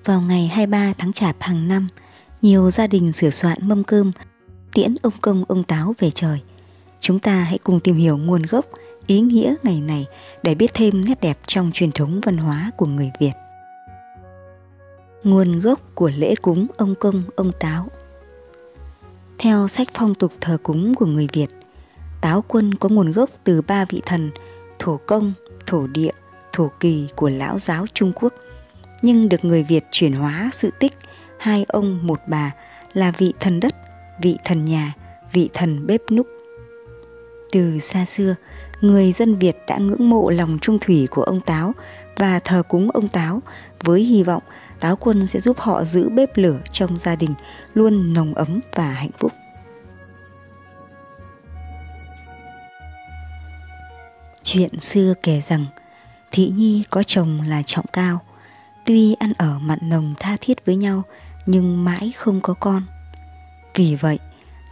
Vào ngày 23 tháng Chạp hàng năm, nhiều gia đình sửa soạn mâm cơm tiễn ông Công ông Táo về trời. Chúng ta hãy cùng tìm hiểu nguồn gốc, ý nghĩa ngày này để biết thêm nét đẹp trong truyền thống văn hóa của người Việt. Nguồn gốc của lễ cúng ông Công ông Táo. Theo sách phong tục thờ cúng của người Việt, Táo Quân có nguồn gốc từ 3 vị thần Thổ Công, Thổ Địa, Thổ Kỳ của Lão giáo Trung Quốc, nhưng được người Việt chuyển hóa sự tích 2 ông một bà là vị thần đất, vị thần nhà, vị thần bếp núc. Từ xa xưa, người dân Việt đã ngưỡng mộ lòng trung thủy của ông Táo và thờ cúng ông Táo với hy vọng Táo Quân sẽ giúp họ giữ bếp lửa trong gia đình luôn nồng ấm và hạnh phúc. Chuyện xưa kể rằng Thị Nhi có chồng là Trọng Cao, tuy ăn ở mặn nồng tha thiết với nhau nhưng mãi không có con. Vì vậy,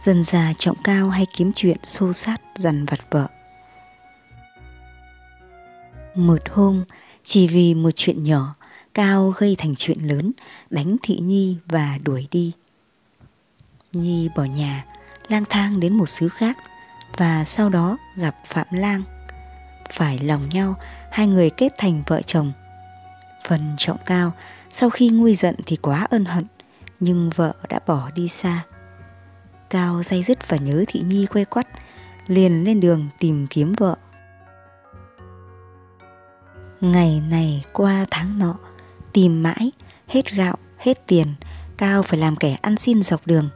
dần dà Trọng Cao hay kiếm chuyện xô xát dằn vặt vợ. Một hôm, chỉ vì một chuyện nhỏ, Cao gây thành chuyện lớn, đánh Thị Nhi và đuổi đi. Nhi bỏ nhà, lang thang đến một xứ khác và sau đó gặp Phạm Lang. Phải lòng nhau, hai người kết thành vợ chồng. Phần Trọng Cao, sau khi nguôi giận thì quá ân hận, nhưng vợ đã bỏ đi xa. Cao day dứt và nhớ Thị Nhi quay quắt, liền lên đường tìm kiếm vợ. Ngày này qua tháng nọ, tìm mãi, hết gạo, hết tiền, Cao phải làm kẻ ăn xin dọc đường.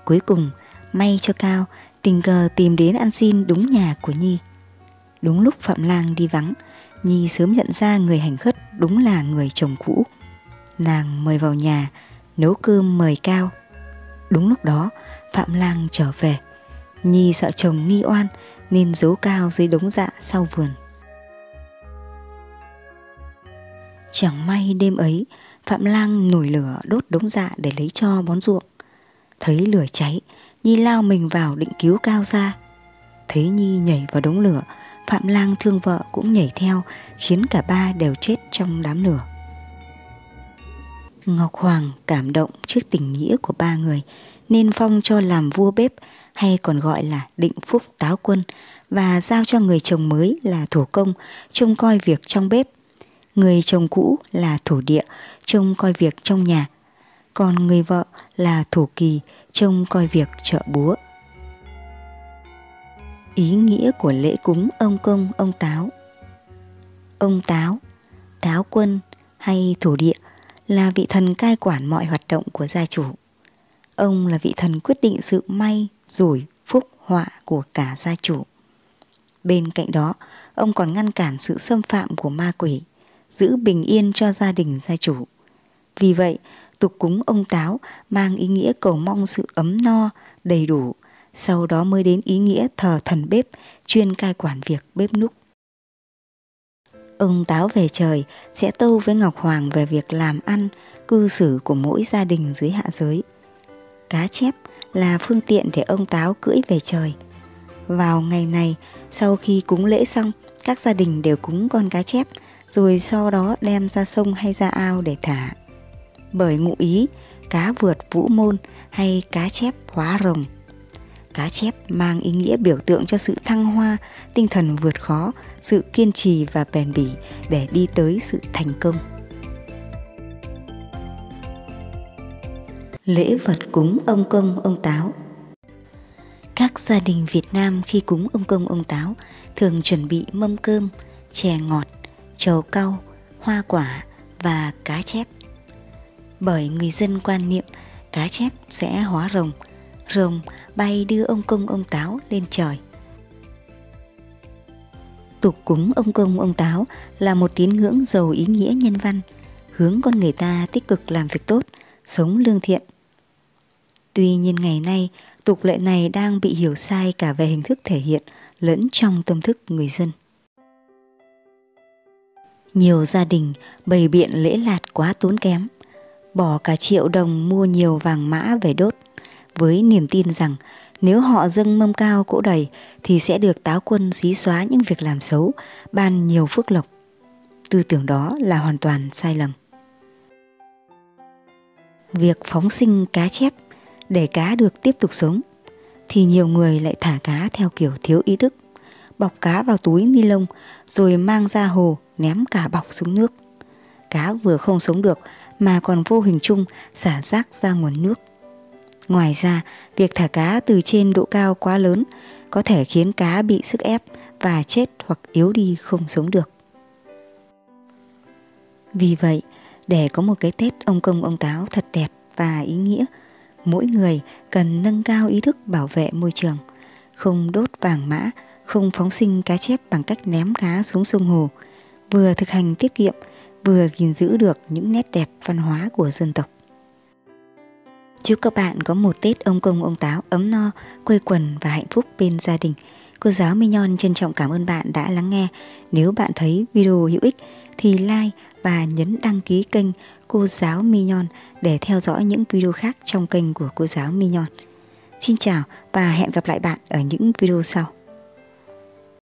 Cuối cùng, may cho Cao, tình cờ tìm đến ăn xin đúng nhà của Nhi. Đúng lúc Phạm Lang đi vắng, Nhi sớm nhận ra người hành khất đúng là người chồng cũ. Nàng mời vào nhà, nấu cơm mời Cao. Đúng lúc đó, Phạm Lang trở về. Nhi sợ chồng nghi oan nên giấu Cao dưới đống dạ sau vườn. Chẳng may đêm ấy, Phạm Lang nổi lửa đốt đống dạ để lấy tro bón ruộng. Thấy lửa cháy, Nhi lao mình vào định cứu Cao ra. Thấy Nhi nhảy vào đống lửa, Phạm Lang thương vợ cũng nhảy theo, khiến cả ba đều chết trong đám lửa. Ngọc Hoàng cảm động trước tình nghĩa của ba người nên phong cho làm vua bếp, hay còn gọi là Định Phúc Táo Quân, và giao cho người chồng mới là Thổ Công trông coi việc trong bếp. Người chồng cũ là Thổ Địa trông coi việc trong nhà, còn người vợ là Thổ Kỳ trông coi việc chợ búa. Ý nghĩa của lễ cúng ông Công ông Táo. Ông Táo, Táo Quân hay Thổ Địa là vị thần cai quản mọi hoạt động của gia chủ. Ông là vị thần quyết định sự may, rủi, phúc, họa của cả gia chủ. Bên cạnh đó, ông còn ngăn cản sự xâm phạm của ma quỷ, giữ bình yên cho gia đình gia chủ. Vì vậy, tục cúng ông Táo mang ý nghĩa cầu mong sự ấm no, đầy đủ, sau đó mới đến ý nghĩa thờ thần bếp chuyên cai quản việc bếp núc. Ông Táo về trời sẽ tâu với Ngọc Hoàng về việc làm ăn, cư xử của mỗi gia đình dưới hạ giới. Cá chép là phương tiện để ông Táo cưỡi về trời. Vào ngày này, sau khi cúng lễ xong, các gia đình đều cúng con cá chép, rồi sau đó đem ra sông hay ra ao để thả. Bởi ngụ ý cá vượt vũ môn hay cá chép hóa rồng. Cá chép mang ý nghĩa biểu tượng cho sự thăng hoa, tinh thần vượt khó, sự kiên trì và bền bỉ để đi tới sự thành công. Lễ vật cúng ông Công ông Táo. Các gia đình Việt Nam khi cúng ông Công ông Táo thường chuẩn bị mâm cơm, chè ngọt, trầu cau, hoa quả và cá chép. Bởi người dân quan niệm cá chép sẽ hóa rồng, rồng bay đưa ông Công ông Táo lên trời. Tục cúng ông Công ông Táo là một tín ngưỡng giàu ý nghĩa nhân văn, hướng con người ta tích cực làm việc tốt, sống lương thiện. Tuy nhiên ngày nay, tục lệ này đang bị hiểu sai cả về hình thức thể hiện lẫn trong tâm thức người dân. Nhiều gia đình bày biện lễ lạt quá tốn kém, bỏ cả triệu đồng mua nhiều vàng mã về đốt, với niềm tin rằng Nếu họ dâng mâm cao cỗ đầy thì sẽ được Táo Quân xí xóa những việc làm xấu, ban nhiều phước lộc. Tư tưởng đó là hoàn toàn sai lầm. Việc phóng sinh cá chép để cá được tiếp tục sống thì nhiều người lại thả cá theo kiểu thiếu ý thức, bọc cá vào túi ni lông rồi mang ra hồ ném cả bọc xuống nước. Cá vừa không sống được mà còn vô hình chung xả rác ra nguồn nước. Ngoài ra, việc thả cá từ trên độ cao quá lớn có thể khiến cá bị sức ép và chết hoặc yếu đi không sống được. Vì vậy, để có một cái Tết ông Công ông Táo thật đẹp và ý nghĩa, mỗi người cần nâng cao ý thức bảo vệ môi trường, không đốt vàng mã, không phóng sinh cá chép bằng cách ném cá xuống sông hồ, vừa thực hành tiết kiệm, vừa gìn giữ được những nét đẹp văn hóa của dân tộc. Chúc các bạn có một Tết ông Công ông Táo ấm no, quây quần và hạnh phúc bên gia đình. Cô giáo Mignon trân trọng cảm ơn bạn đã lắng nghe. Nếu bạn thấy video hữu ích thì like và nhấn đăng ký kênh cô giáo Mignon để theo dõi những video khác trong kênh của cô giáo Mignon. Xin chào và hẹn gặp lại bạn ở những video sau.